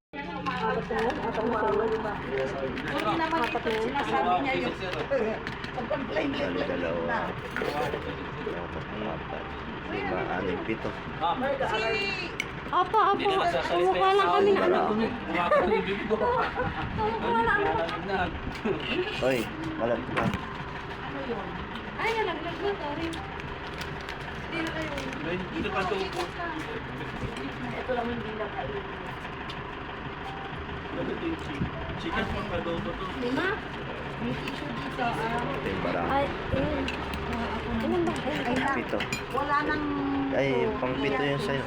Apat na yun? Apat na sa'yo? Hindi naman Apat na yun? sinasabi niya yung pag-complain Dalawa. Apat. Lima, anim, pito. Si Opo, opo. Kumukuha lang kami na ano. Kumukuha lang ako. Hoy, malat ka. Ay, nalaglag na. Sorry. Hindi na kayo. Dito pa ito po. ito lang hindi na kayo. Chicken po pa daw to. Lima? May issue dito. Ito yung barang. Ay, ayun. Ilan ba? Ay, na, Pito. wala nang... Ay, pang pito yun sa'yo.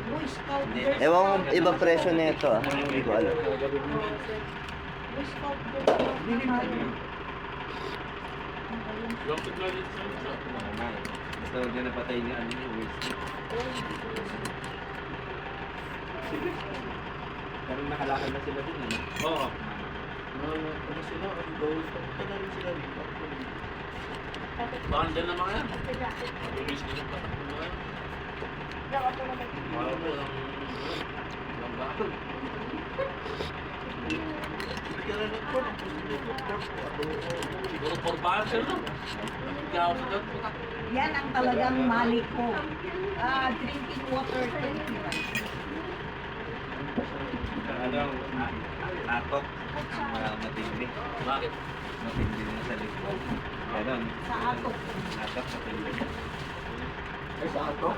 Boy Scout. Ewan ko, iba presyo na ito ah. Hindi ko alam. Boy Scout. Basta huwag na napatay niya ano yung waste. Parang nakalakad na sila dun ano? Oo. Ano sila? Ano goals? Punta na rin sila dito. Baka dyan naman yan. Mabilis nila pa. Wow, walang bakal. Siguro for basher no? Ikaw sa doon. Yan ang talagang mali ko. Drinking water. Anong atok? Matindi. Bakit? Matindi na sa likod. Ganon. Sa atok. Atok matindi. Ay, sa ato?